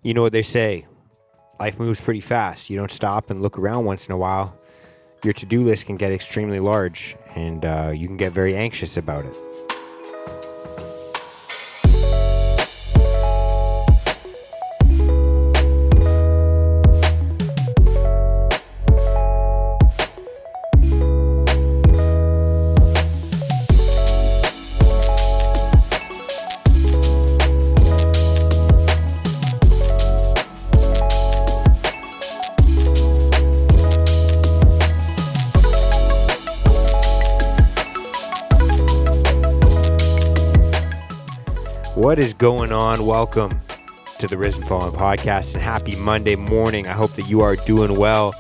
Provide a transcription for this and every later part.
You know what they say, life moves pretty fast. You don't stop and look around once in a while. Your to-do list can get extremely large, and you can get very anxious about it. What is going on? Welcome to the Risen Fallen podcast and happy Monday morning. I hope that you are doing well.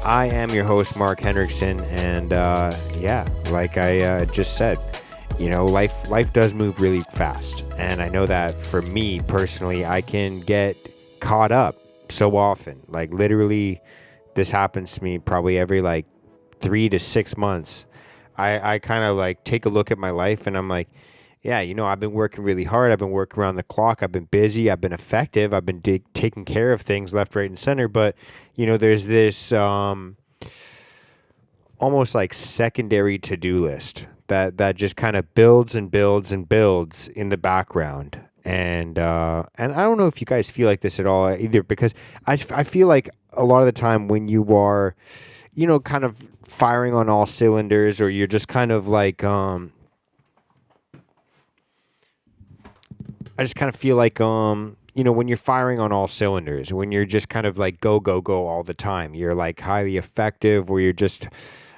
I am your host, Mark Hendrickson, and like I just said, life does move really fast, and I know that for me personally, I can get caught up so often. Like literally, this happens to me probably every 3 to 6 months. I kind of take a look at my life, and I'm like, yeah, I've been working really hard. I've been working around the clock. I've been busy. I've been effective. I've been taking care of things left, right, and center. But, there's this almost like secondary to-do list that just kind of builds and builds and builds in the background. And I don't know if you guys feel like this at all either, because I feel like a lot of the time when you are, kind of firing on all cylinders, or you're just kind of I just kind of feel like, when you're firing on all cylinders, when you're just kind of go, go, go all the time, you're highly effective, or you're just,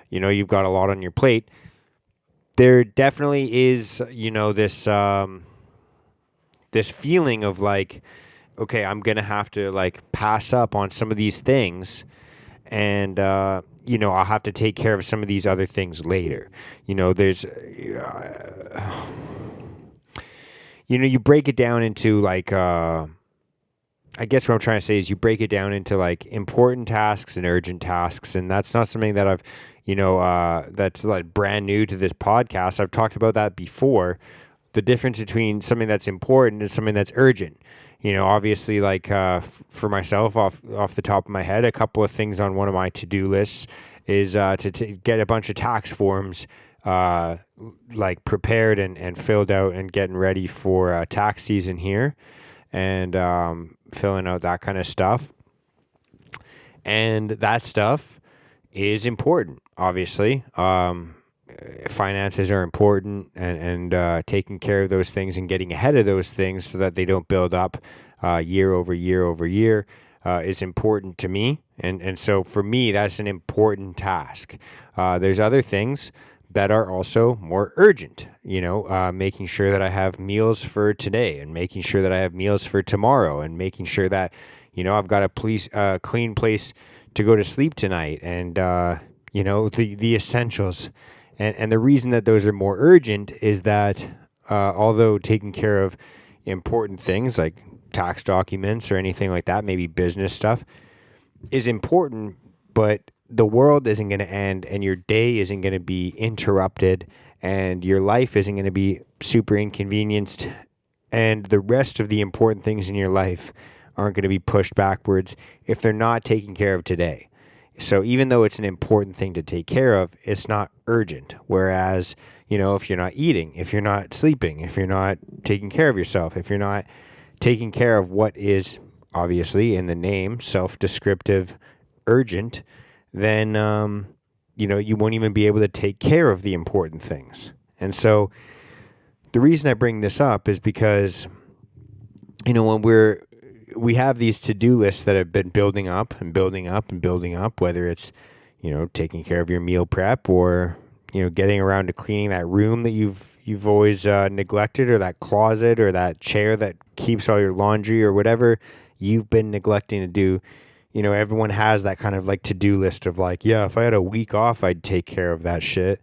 you've got a lot on your plate. There definitely is, this feeling of okay, I'm going to have to pass up on some of these things, and, I'll have to take care of some of these other things later. There's, you break it down into I guess what I'm trying to say is you break it down into important tasks and urgent tasks. And that's not something that I've, that's brand new to this podcast. I've talked about that before. The difference between something that's important and something that's urgent. Obviously for myself off the top of my head, a couple of things on one of my to-do lists is to get a bunch of tax forms prepared and filled out and getting ready for tax season here, and filling out that kind of stuff. And that stuff is important, obviously. Finances are important, and taking care of those things and getting ahead of those things so that they don't build up year over year over year is important to me. And so for me, that's an important task. There's other things that are also more urgent, making sure that I have meals for today, and making sure that I have meals for tomorrow, and making sure that, I've got a clean place to go to sleep tonight, and, the essentials. And the reason that those are more urgent is that although taking care of important things like tax documents or anything like that, maybe business stuff, is important, but the world isn't going to end, and your day isn't going to be interrupted, and your life isn't going to be super inconvenienced, and the rest of the important things in your life aren't going to be pushed backwards if they're not taken care of today. So even though it's an important thing to take care of, it's not urgent. Whereas, if you're not eating, if you're not sleeping, if you're not taking care of yourself, if you're not taking care of what is obviously in the name, self-descriptive, urgent, then, you won't even be able to take care of the important things. And so the reason I bring this up is because, when we have these to-do lists that have been building up and building up and building up, whether it's, taking care of your meal prep, or, getting around to cleaning that room that you've always neglected, or that closet, or that chair that keeps all your laundry, or whatever you've been neglecting to do. Everyone has that kind of to-do list of if I had a week off, I'd take care of that shit.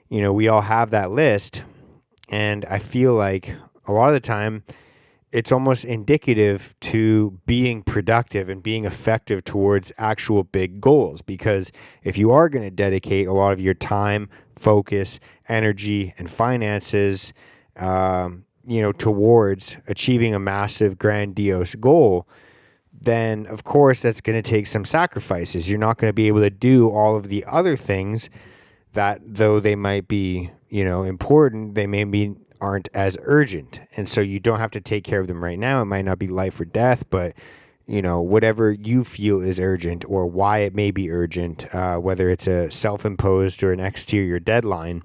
We all have that list. And I feel like a lot of the time it's almost indicative to being productive and being effective towards actual big goals. Because if you are going to dedicate a lot of your time, focus, energy, and finances towards achieving a massive, grandiose goal, then of course that's going to take some sacrifices. You're not going to be able to do all of the other things that, though they might be, important, they maybe aren't as urgent. And so you don't have to take care of them right now. It might not be life or death, but whatever you feel is urgent or why it may be urgent, whether it's a self-imposed or an exterior deadline.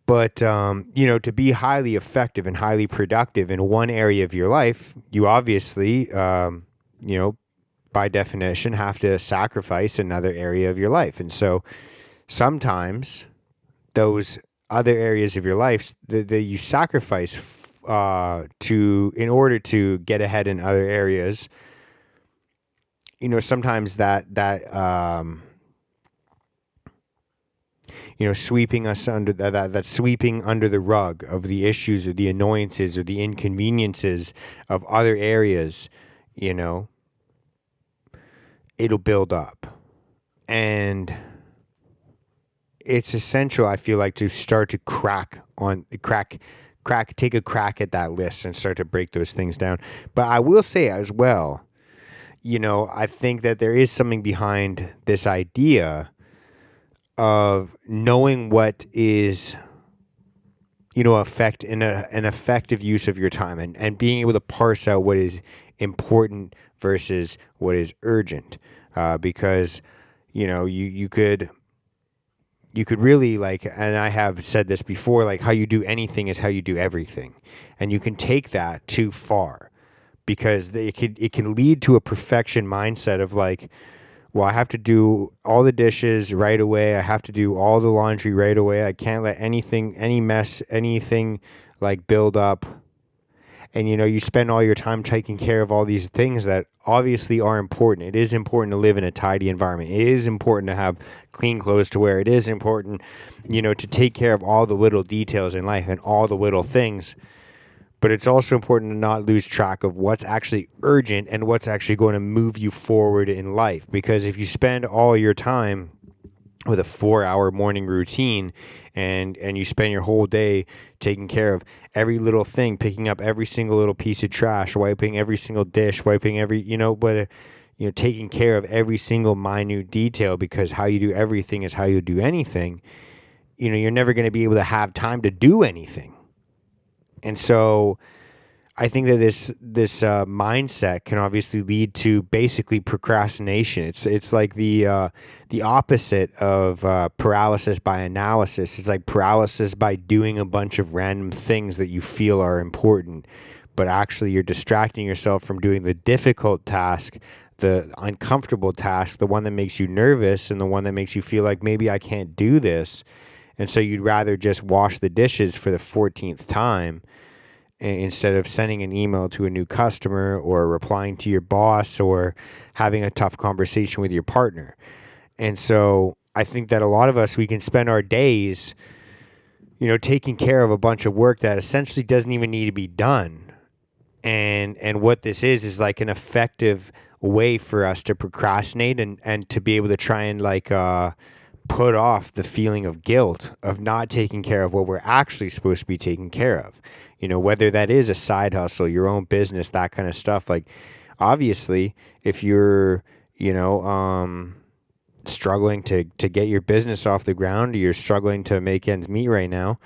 But, to be highly effective and highly productive in one area of your life, you obviously, by definition, have to sacrifice another area of your life. And so sometimes those other areas of your life that you sacrifice in order to get ahead in other areas, sometimes that sweeping us under that sweeping under the rug of the issues or the annoyances or the inconveniences of other areas, it'll build up. And it's essential, I feel like, to start to take a crack at that list and start to break those things down. But I will say as well, I think that there is something behind this idea of knowing what is, an effective use of your time, and being able to parse out what is important versus what is urgent. Because, you could really, and I have said this before, how you do anything is how you do everything. And you can take that too far, because it can lead to a perfection mindset of well, I have to do all the dishes right away. I have to do all the laundry right away. I can't let any mess, anything build up. And, you spend all your time taking care of all these things that obviously are important. It is important to live in a tidy environment. It is important to have clean clothes to wear. It is important, to take care of all the little details in life and all the little things. But it's also important to not lose track of what's actually urgent and what's actually going to move you forward in life. Because if you spend all your time with a 4-hour morning routine and you spend your whole day taking care of every little thing, picking up every single little piece of trash, wiping every single dish, wiping every, taking care of every single minute detail, because how you do everything is how you do anything, you're never going to be able to have time to do anything. And so I think that this mindset can obviously lead to basically procrastination. It's like the opposite of paralysis by analysis. It's like paralysis by doing a bunch of random things that you feel are important, but actually you're distracting yourself from doing the difficult task, the uncomfortable task, the one that makes you nervous and the one that makes you feel like maybe I can't do this. And so you'd rather just wash the dishes for the 14th time instead of sending an email to a new customer or replying to your boss or having a tough conversation with your partner. And so I think that a lot of us, we can spend our days, taking care of a bunch of work that essentially doesn't even need to be done. And what this is an effective way for us to procrastinate and to be able to try and put off the feeling of guilt of not taking care of what we're actually supposed to be taking care of. Whether that is a side hustle, your own business, that kind of stuff. Obviously, if you're, struggling to get your business off the ground, or you're struggling to make ends meet right now,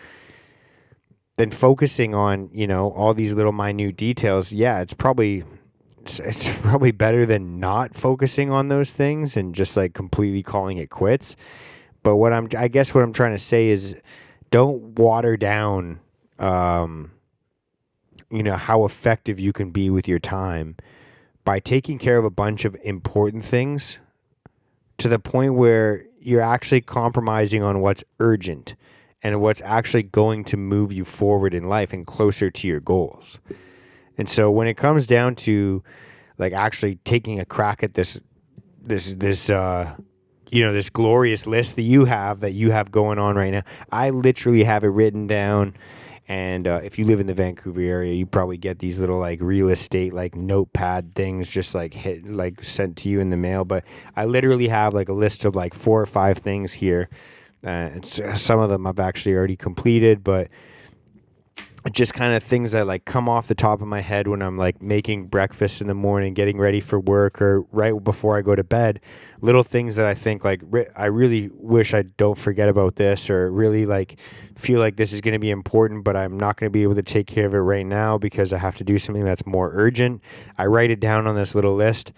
then focusing on, all these little minute details, it's probably better than not focusing on those things and just completely calling it quits. But what I'm trying to say is, don't water down, how effective you can be with your time by taking care of a bunch of important things to the point where you're actually compromising on what's urgent and what's actually going to move you forward in life and closer to your goals. And so when it comes down to actually taking a crack at this glorious list that you have going on right now, I literally have it written down. And if you live in the Vancouver area, you probably get these little real estate notepad things just sent to you in the mail. But I literally have a list of 4 or 5 things here. And some of them I've actually already completed, but just kind of things that like come off the top of my head when I'm like making breakfast in the morning, getting ready for work, or right before I go to bed. Little things that I think like I really wish I don't forget about this, or really like feel like this is going to be important, but I'm not going to be able to take care of it right now because I have to do something that's more urgent. I write it down on this little list,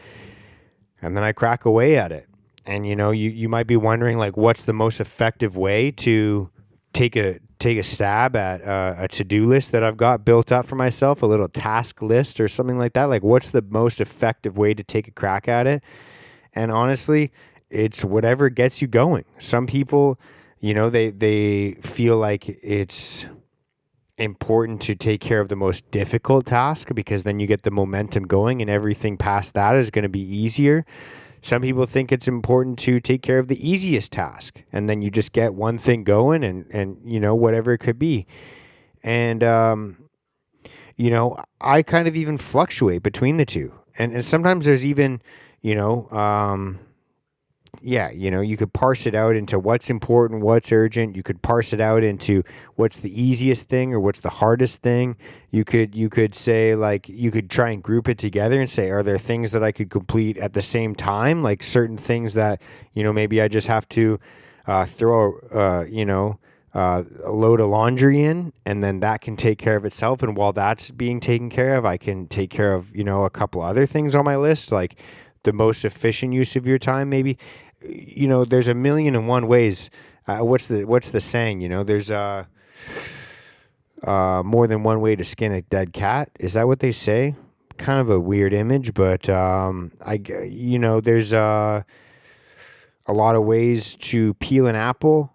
and then I crack away at it. And you might be wondering like, what's the most effective way to take a stab at a to-do list that I've got built up for myself, a little task list or something like that. Like, what's the most effective way to take a crack at it? And honestly, it's whatever gets you going. Some people, they feel like it's important to take care of the most difficult task because then you get the momentum going and everything past that is going to be easier. Some people think it's important to take care of the easiest task and then you just get one thing going and whatever it could be. And, I kind of even fluctuate between the two. And sometimes there's even, you could parse it out into what's important, what's urgent. You could parse it out into what's the easiest thing or what's the hardest thing. You could say like you could try and group it together and say, are there things that I could complete at the same time? Like certain things that maybe I just have to throw a load of laundry in, and then that can take care of itself. And while that's being taken care of, I can take care of a couple other things on my list, like the most efficient use of your time, maybe. There's a million and one ways. What's the saying? There's more than one way to skin a dead cat. Is that what they say? Kind of a weird image, but there's a lot of ways to peel an apple.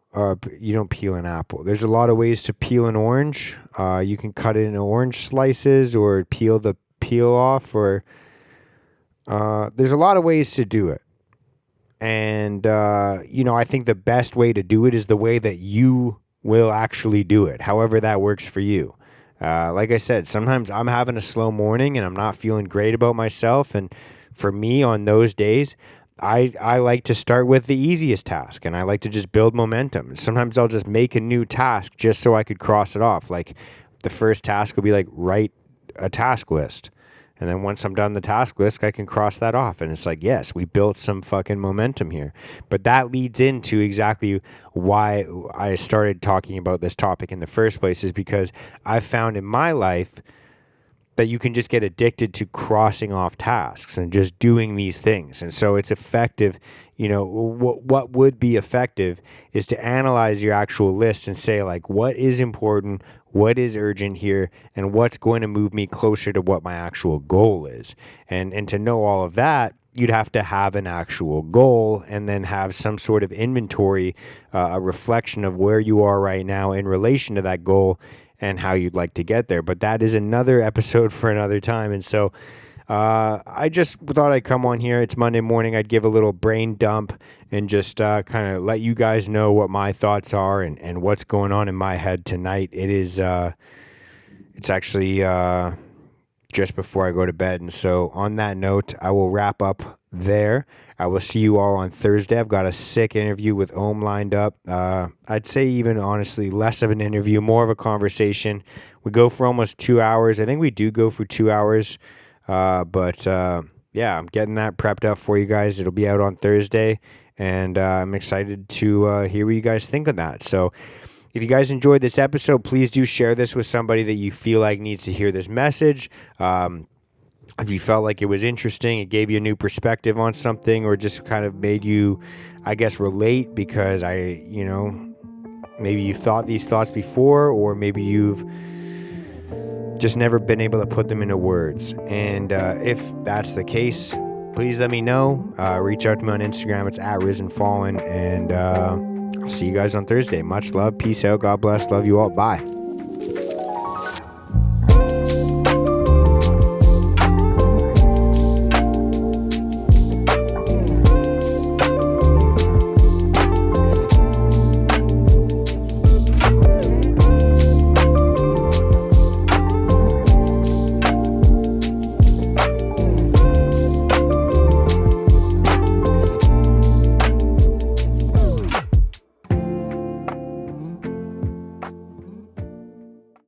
You don't peel an apple. There's a lot of ways to peel an orange. You can cut it into orange slices or peel the peel off, or there's a lot of ways to do it. And, I think the best way to do it is the way that you will actually do it, however that works for you. Like I said, sometimes I'm having a slow morning and I'm not feeling great about myself. And for me, on those days, I like to start with the easiest task and I like to just build momentum. Sometimes I'll just make a new task just so I could cross it off. Like the first task will be like write a task list. And then once I'm done the task list, I can cross that off. And it's like, yes, we built some fucking momentum here. But that leads into exactly why I started talking about this topic in the first place, is because I've found in my life that you can just get addicted to crossing off tasks and just doing these things. And so it's effective. What would be effective is to analyze your actual list and say, like, what is important, what is urgent here, and what's going to move me closer to what my actual goal is. And to know all of that, you'd have to have an actual goal and then have some sort of inventory, a reflection of where you are right now in relation to that goal and how you'd like to get there. But that is another episode for another time. And so I just thought I'd come on here. It's Monday morning. I'd give a little brain dump and just kind of let you guys know what my thoughts are and what's going on in my head tonight. It's actually just before I go to bed. And so on that note, I will wrap up there. I will see you all on Thursday. I've got a sick interview with Ohm lined up. I'd say even honestly less of an interview, more of a conversation. We go for almost 2 hours. I think we do go for 2 hours. But I'm getting that prepped up for you guys. It'll be out on Thursday, and I'm excited to hear what you guys think of that. So if you guys enjoyed this episode, please do share this with somebody that you feel like needs to hear this message. If you felt like it was interesting, it gave you a new perspective on something, or just kind of made you, I guess, relate because maybe you've thought these thoughts before, or maybe you've just never been able to put them into words. And if that's the case, please let me know. Reach out to me on Instagram. It's @risenfallen. And I'll see you guys on Thursday. Much love. Peace out. God bless. Love you all. Bye.